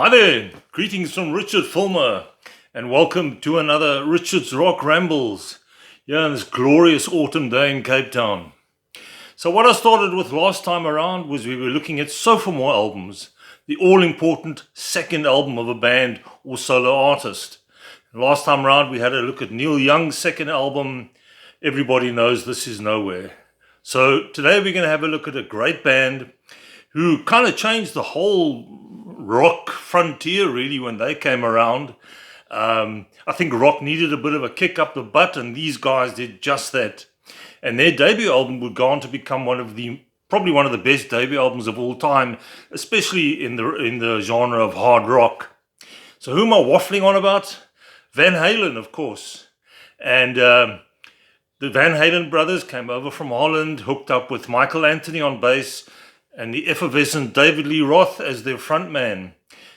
Hi there, greetings from Richard Fulmer, and welcome to another Richard's Rock Rambles here on this glorious autumn day in Cape Town. So what I started with last time around was we were looking at Sophomore albums, the all-important second album of a band or solo artist. And last time around we had a look at Neil Young's second album, Everybody Knows This Is Nowhere. So today we're going to have a look at a great band who kind of changed the whole rock frontier really when they came around. I think rock needed a bit of a kick up the butt, and these guys did just that. And their debut album would go on to become probably one of the best debut albums of all time, especially in the genre of hard rock. So who am I waffling on about? Van Halen, of course. And the Van Halen brothers came over from Holland, hooked up with Michael Anthony on bass, and the effervescent David Lee Roth as their frontman.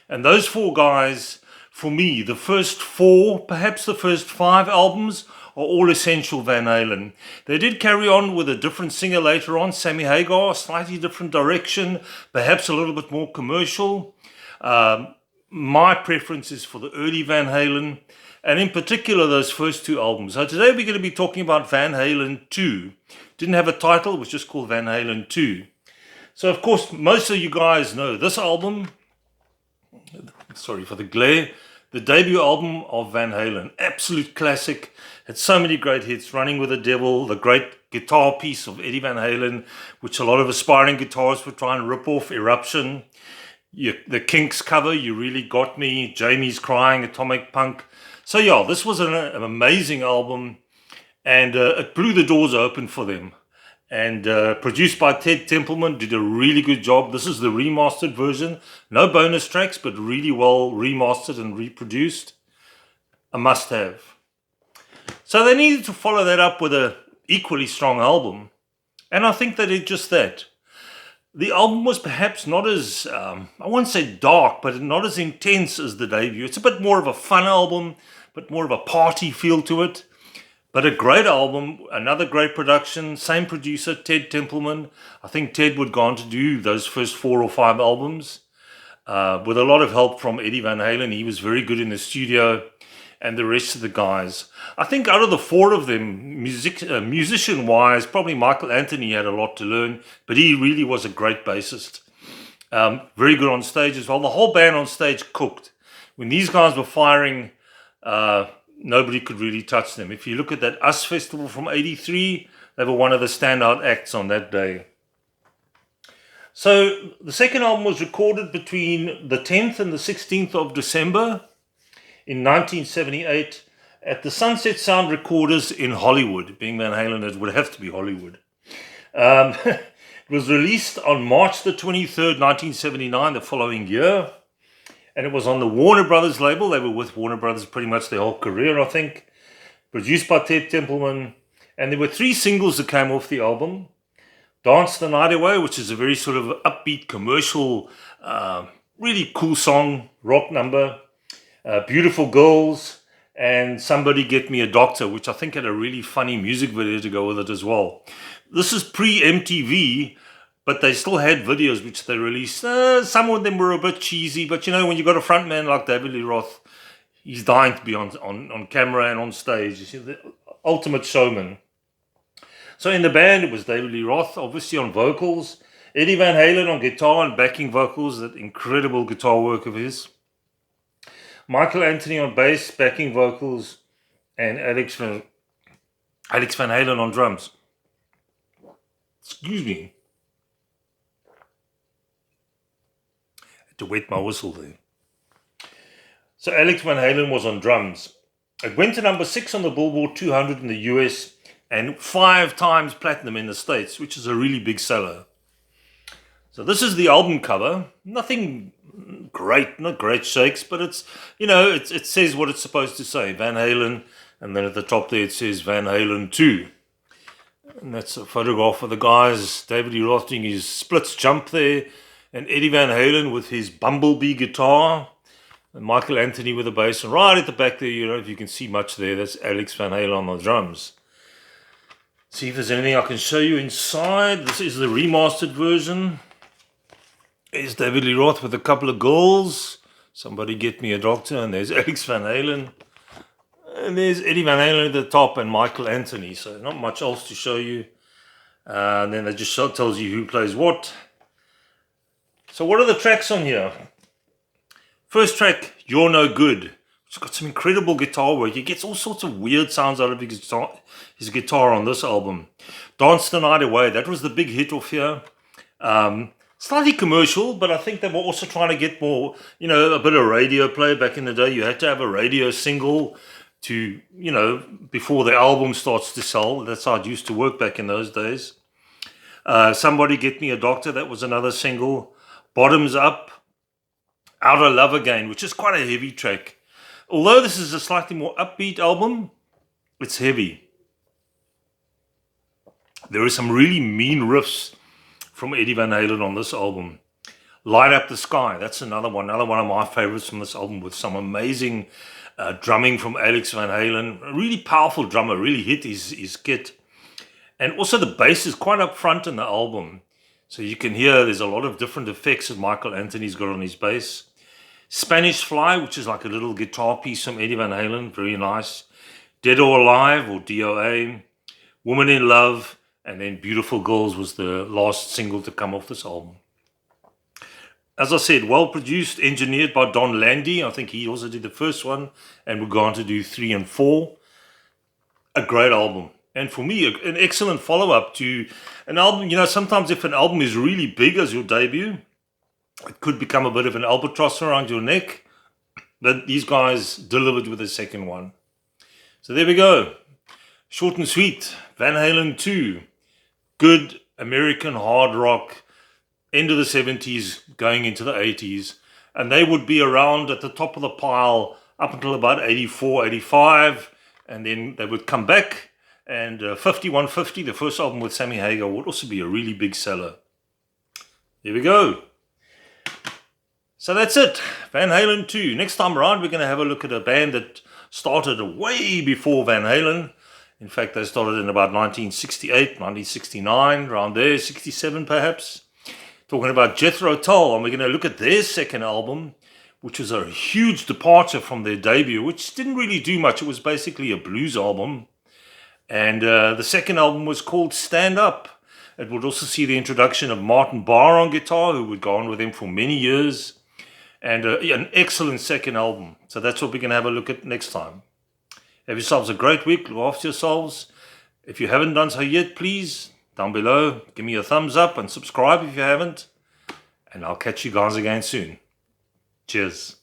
And those four guys, for me, the first four, perhaps the first five albums, are all essential Van Halen. They did carry on with a different singer later on, Sammy Hagar, slightly different direction, perhaps a little bit more commercial. My preference is for the early Van Halen, and in particular those first two albums. So today we're going to be talking about Van Halen 2. Didn't have a title, it was just called Van Halen 2. So, of course, most of you guys know this album. Sorry for the glare. The debut album of Van Halen. Absolute classic. Had so many great hits. Running with the Devil, the great guitar piece of Eddie Van Halen, which a lot of aspiring guitarists would try and rip off. Eruption. The Kinks cover, You Really Got Me. Jamie's Crying, Atomic Punk. So, yeah, this was an amazing album. And it blew the doors open for them. And produced by Ted Templeman, did a really good job. This is the remastered version. No bonus tracks, but really well remastered and reproduced. A must-have. So they needed to follow that up with an equally strong album. And I think they did just that. The album was perhaps not as, I won't say dark, but not as intense as the debut. It's a bit more of a fun album, but more of a party feel to it. But a great album, another great production, same producer, Ted Templeman. I think Ted would go on to do those first 4 or 5 albums with a lot of help from Eddie Van Halen. He was very good in the studio, and the rest of the guys. I think out of the 4 of them, musician-wise, probably Michael Anthony had a lot to learn, but he really was a great bassist. Very good on stage as well. The whole band on stage cooked. When these guys were firing, nobody could really touch them. If you look at that US Festival from '83, they were one of the standout acts on that day. So the second album was recorded between the 10th and the 16th of December in 1978 at the Sunset Sound Recorders in Hollywood. Being Van Halen, it would have to be Hollywood. It was released on March the 23rd, 1979, the following year. And it was on the Warner Brothers label. They were with Warner Brothers pretty much their whole career, I think. Produced by Ted Templeman. And there were 3 singles that came off the album. Dance the Night Away, which is a very sort of upbeat, commercial, really cool song, rock number. Beautiful Girls, and Somebody Get Me a Doctor, which I think had a really funny music video to go with it as well. This is pre-MTV, but they still had videos which they released. Some of them were a bit cheesy, but you know, when you got a front man like David Lee Roth, he's dying to be on camera and on stage. You see, the ultimate showman. So in the band, it was David Lee Roth, obviously on vocals, Eddie Van Halen on guitar and backing vocals, that incredible guitar work of his. Michael Anthony on bass, backing vocals, and Alex Van Halen on drums. Excuse me. To wet my whistle there. So Alex Van Halen was on drums. It went to number 6 on the Billboard 200 in the US and 5 times platinum in the States, which is a really big seller. So this is the album cover. Nothing great, not great shakes, but it's, you know, it says what it's supposed to say. Van Halen, and then at the top there it says Van Halen 2. And that's a photograph of the guys. David Lee Roth doing his splits jump there, and Eddie Van Halen with his Bumblebee guitar, and Michael Anthony with the bass. And right at the back there, you know, if you can see much there, that's Alex Van Halen on the drums. See if there's anything I can show you inside. This is the remastered version. There's David Lee Roth with a couple of girls Somebody Get Me a Doctor, and there's Alex Van Halen. And there's Eddie Van Halen at the top and Michael Anthony. So not much else to show you. And then it just tells you who plays what. So what are the tracks on here? First track, You're No Good. It's got some incredible guitar work. He gets all sorts of weird sounds out of his guitar on this album. Dance the Night Away. That was the big hit off here. Slightly commercial, but I think they were also trying to get more, a bit of radio play. Back in the day, you had to have a radio single to, before the album starts to sell. That's how it used to work back in those days. Somebody Get Me a Doctor, that was another single. Bottoms Up, Out of Love Again, which is quite a heavy track. Although this is a slightly more upbeat album, it's heavy. There are some really mean riffs from Eddie Van Halen on this album. Light Up the Sky, that's another one of my favorites from this album, with some amazing drumming from Alex Van Halen. A really powerful drummer, really hit his kit. And also the bass is quite up front in the album. So you can hear there's a lot of different effects that Michael Anthony's got on his bass. Spanish Fly, which is like a little guitar piece from Eddie Van Halen, very nice. Dead or Alive, or DOA. Woman in Love, and then Beautiful Girls was the last single to come off this album. As I said, well produced, engineered by Don Landy. I think he also did the first one, and we're going to do 3 and 4. A great album. And for me, an excellent follow-up to an album. Sometimes if an album is really big as your debut, it could become a bit of an albatross around your neck. But these guys delivered with the second one. So there we go. Short and sweet. Van Halen 2. Good American hard rock. End of the 70s, going into the 80s. And they would be around at the top of the pile up until about 84, 85. And then they would come back. And 5150, the first album with Sammy Hagar, would also be a really big seller. Here we go. So that's it. Van Halen 2. Next time around, we're going to have a look at a band that started way before Van Halen. In fact, they started in about 1968, 1969, around there, 67 perhaps. Talking about Jethro Tull, and we're going to look at their second album, which was a huge departure from their debut, which didn't really do much. It was basically a blues album. And the second album was called Stand Up. It would also see the introduction of Martin Barr on guitar, who would go on with him for many years. And an excellent second album. So that's what we're going to have a look at next time. Have yourselves a great week. Look after yourselves. If you haven't done so yet, please, down below, give me a thumbs up and subscribe if you haven't. And I'll catch you guys again soon. Cheers.